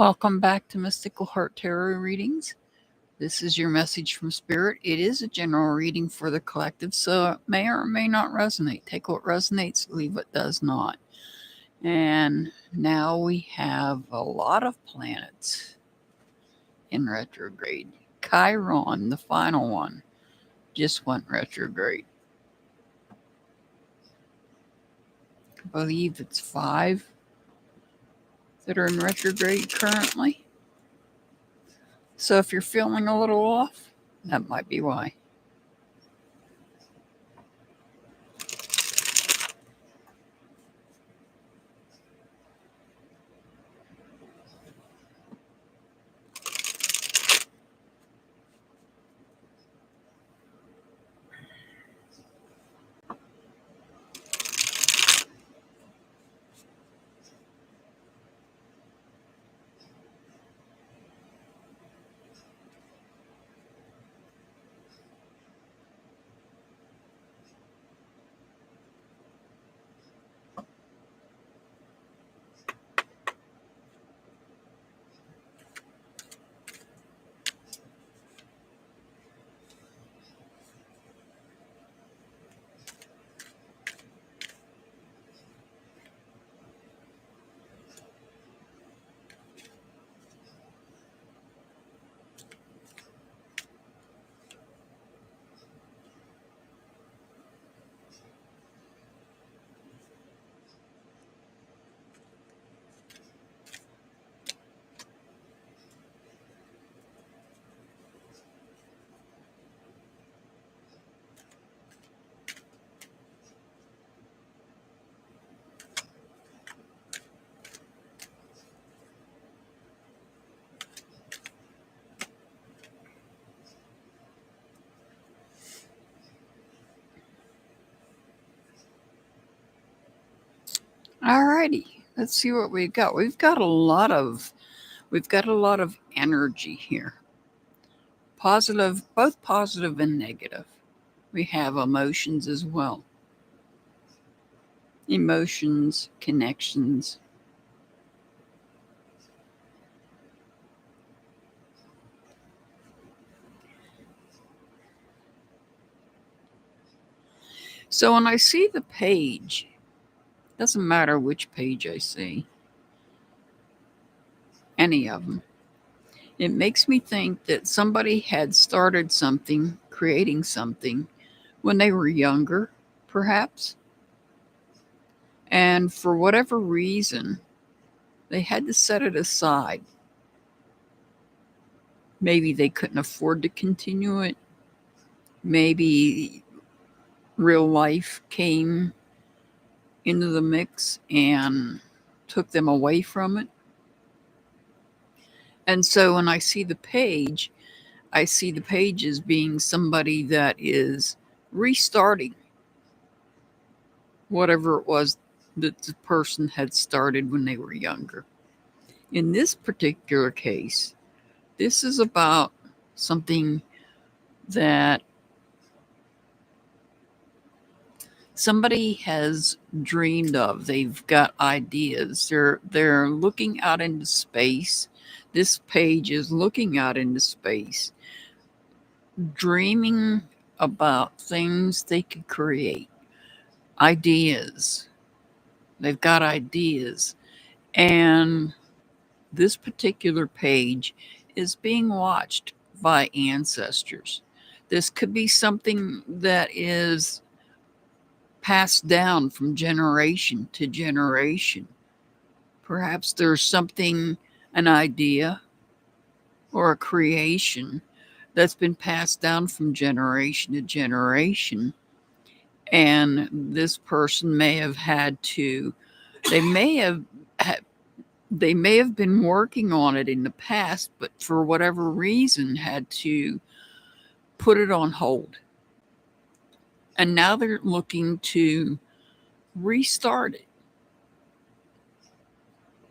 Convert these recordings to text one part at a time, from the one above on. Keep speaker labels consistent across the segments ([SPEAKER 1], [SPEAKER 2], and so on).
[SPEAKER 1] Welcome back to Mystical Heart Tarot Readings. This is your message from Spirit. It is a general reading for the collective, so it may or may not resonate. Take what resonates, leave what does not. And now we have a lot of planets in retrograde. Chiron, the final one, just went retrograde. I believe it's 5 that are in retrograde currently. So if you're feeling a little off, that might be why. Alrighty, let's see what we've got. We've got a lot of energy here. Positive, both positive and negative. We have emotions as well. Emotions, connections. So when I see the page, doesn't matter which page I see, any of them, it makes me think that somebody had started something, creating something, when they were younger, perhaps. And for whatever reason, they had to set it aside. Maybe they couldn't afford to continue it. Maybe real life came into the mix and took them away from it. And so when I see the page as being somebody that is restarting whatever it was that the person had started when they were younger. In this particular case, this is about something that somebody has dreamed of. They've got ideas. They're looking out into space. This page is looking out into space, dreaming about things they could create. Ideas. They've got ideas. And this particular page is being watched by ancestors. This could be something that is passed down from generation to generation. Perhaps there's something, an idea or a creation that's been passed down from generation to generation. And this person may have had to, they may have been working on it in the past, but for whatever reason had to put it on hold. And now they're looking to restart it,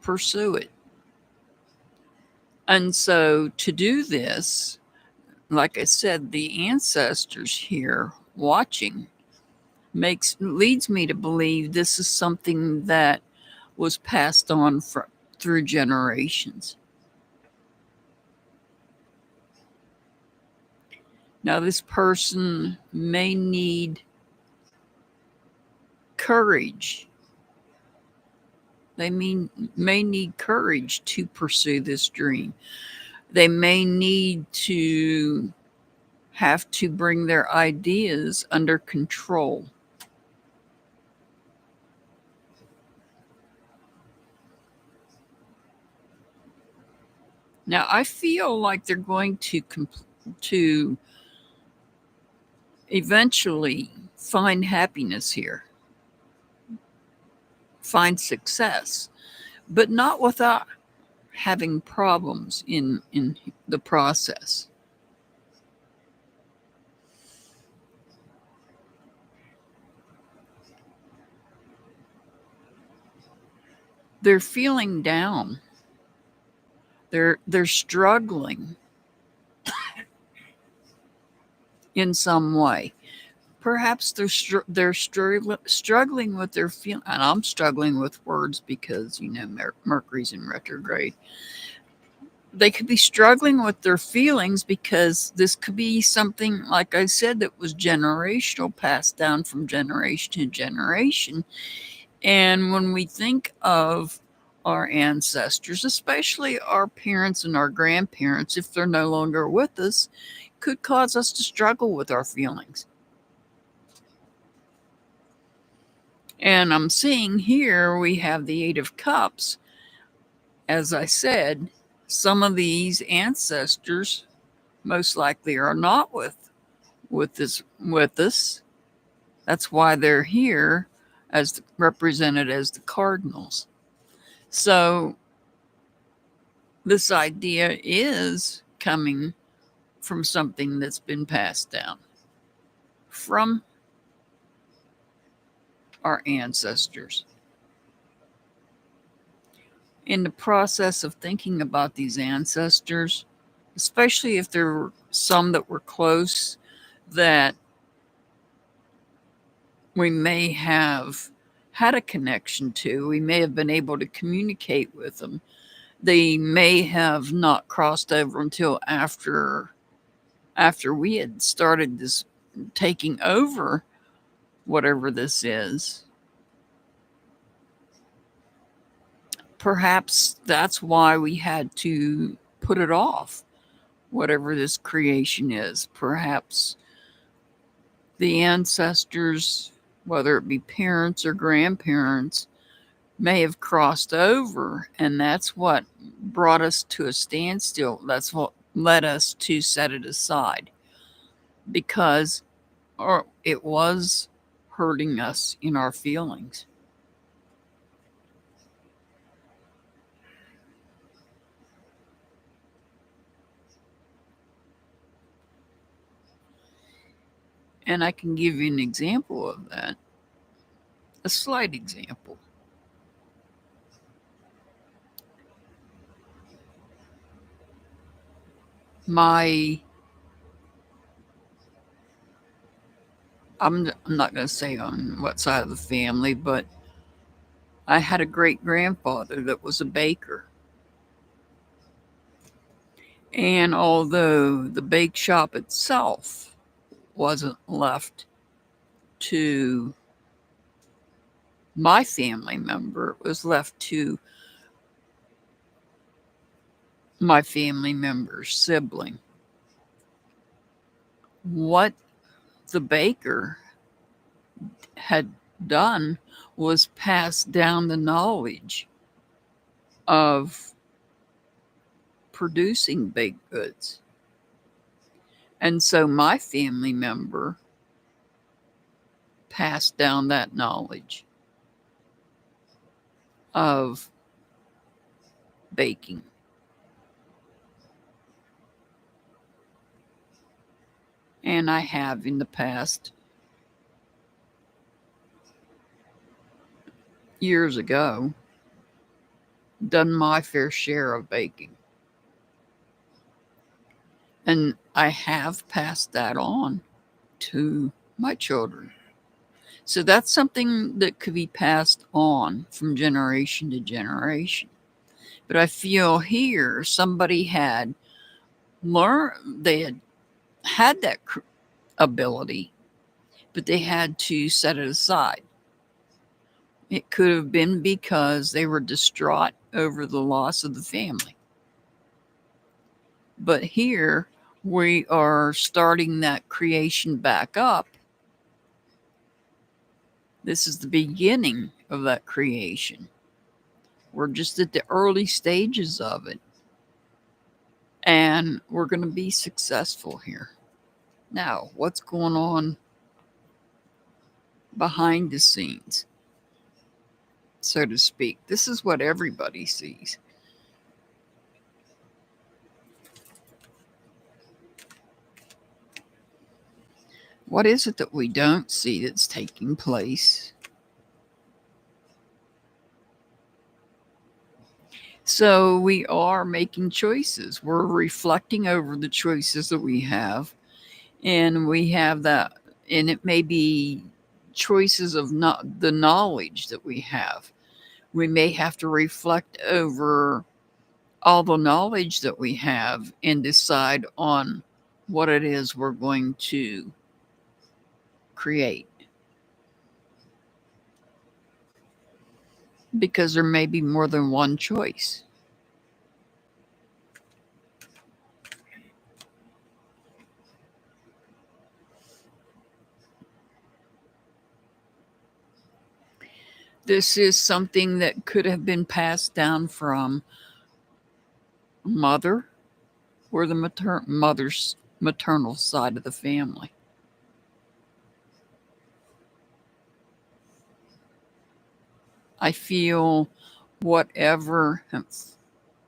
[SPEAKER 1] pursue it. And so to do this, like I said, the ancestors here watching leads me to believe this is something that was passed on through generations. Now, this person may need courage. They may need courage to pursue this dream. They may need to have to bring their ideas under control. Now, I feel like they're going to eventually find happiness here, find success, but not without having problems in the process. They're feeling down. They're struggling in some way. Perhaps they're struggling with their feel, and I'm struggling with words because Mercury's in retrograde. They could be struggling with their feelings because this could be something, like I said, that was generational, passed down from generation to generation. And when we think of our ancestors, especially our parents and our grandparents, if they're no longer with us, could cause us to struggle with our feelings. And I'm seeing here we have the Eight of Cups. As I said, some of these ancestors most likely are not with us. That's why they're here as represented as the cardinals. So this idea is coming from something that's been passed down from our ancestors. In the process of thinking about these ancestors, especially if there were some that were close that we may have had a connection to, we may have been able to communicate with them. They may have not crossed over until after we had started this taking over whatever this is. Perhaps that's why we had to put it off, whatever this creation is. Perhaps the ancestors, whether it be parents or grandparents, may have crossed over, and that's what brought us to a standstill. That's what led us to set it aside, because it was hurting us in our feelings. And I can give you an example of that, a slight example. I'm not going to say on what side of the family, but I had a great grandfather that was a baker. And although the bake shop itself wasn't left to my family member, it was left to my family member's sibling. What the baker had done was pass down the knowledge of producing baked goods. And so my family member passed down that knowledge of baking. And I have in the past, years ago, done my fair share of baking. And I have passed that on to my children. So that's something that could be passed on from generation to generation. But I feel here somebody had learned, they had had that ability, but they had to set it aside. It could have been because they were distraught over the loss of the family. But here we are starting that creation back up. This is the beginning of that creation. We're just at the early stages of it. And we're going to be successful here. Now, what's going on behind the scenes, so to speak? This is what everybody sees. What is it that we don't see that's taking place? So we are making choices. We're reflecting over the choices that we have. And we have that, and it may be choices of not the knowledge that we have. We may have to reflect over all the knowledge that we have and decide on what it is we're going to create. Because there may be more than one choice. This is something that could have been passed down from mother or the mother's maternal side of the family. I feel whatever,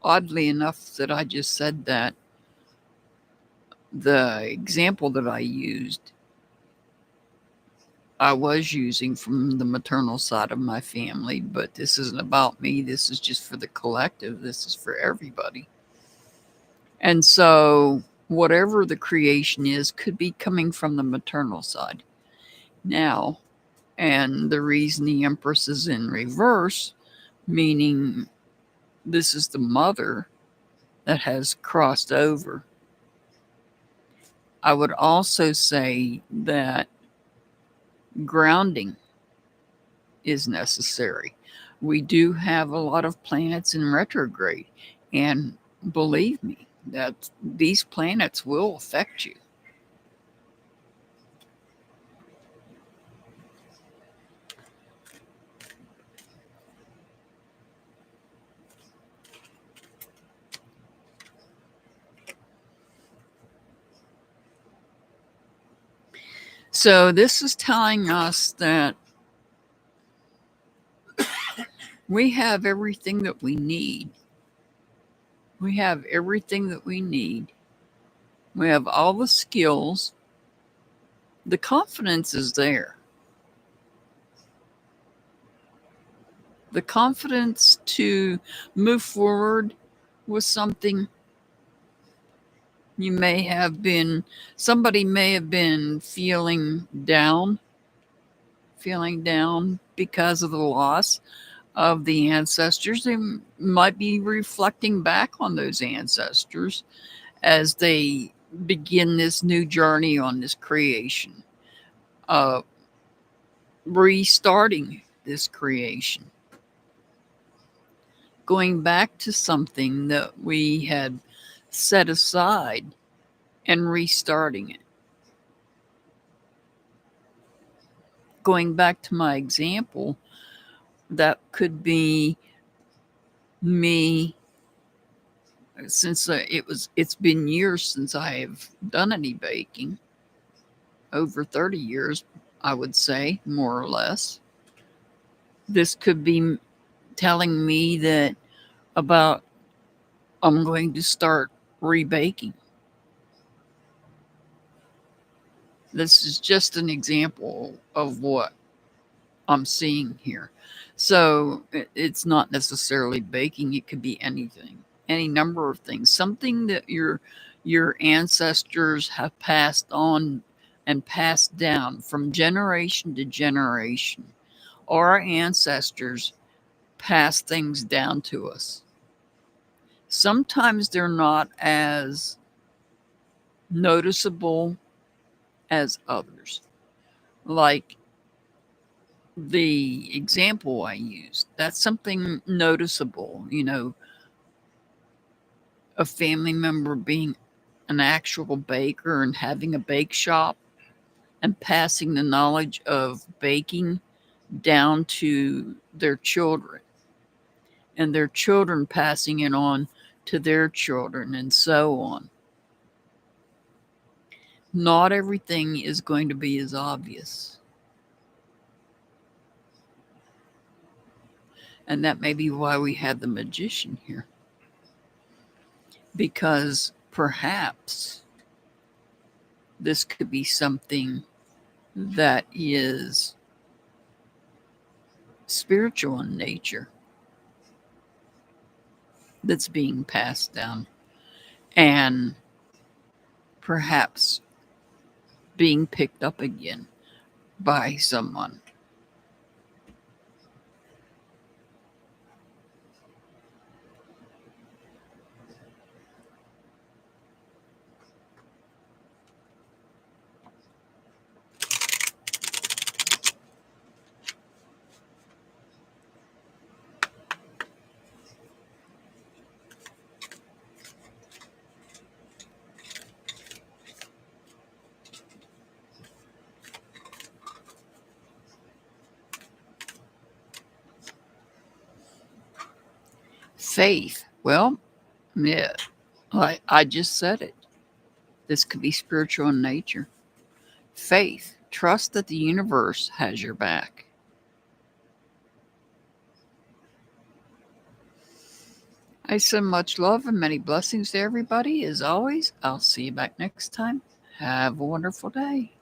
[SPEAKER 1] oddly enough that I just said that, the example that I used, I was using from the maternal side of my family, but this isn't about me. This is just for the collective. This is for everybody. And so whatever the creation is could be coming from the maternal side. Now, and the reason the Empress is in reverse, meaning this is the mother that has crossed over. I would also say that grounding is necessary. We do have a lot of planets in retrograde, and believe me, that these planets will affect you. So this is telling us that we have everything that we need. We have everything that we need. We have all the skills. The confidence is there. The confidence to move forward with something. Somebody may have been feeling down because of the loss of the ancestors. They might be reflecting back on those ancestors as they begin this new journey on this creation, restarting this creation, going back to something that we had set aside and restarting it. Going back to my example, that could be me, since it's been years since I have done any baking, over 30 years, I would say, more or less. This could be telling me that about I'm going to start rebaking. This is just an example of what I'm seeing here. So it's not necessarily baking. It could be anything, any number of things, something that your ancestors have passed on and passed down from generation to generation. Our ancestors pass things down to us. Sometimes they're not as noticeable as others. Like the example I used, that's something noticeable, a family member being an actual baker and having a bake shop and passing the knowledge of baking down to their children and their children passing it on to their children and so on. Not everything is going to be as obvious. And that may be why we have the magician here. Because perhaps this could be something that is spiritual in nature that's being passed down and perhaps being picked up again by someone. Faith. Well, yeah, I just said it. This could be spiritual in nature. Faith. Trust that the universe has your back. I send much love and many blessings to everybody. As always, I'll see you back next time. Have a wonderful day.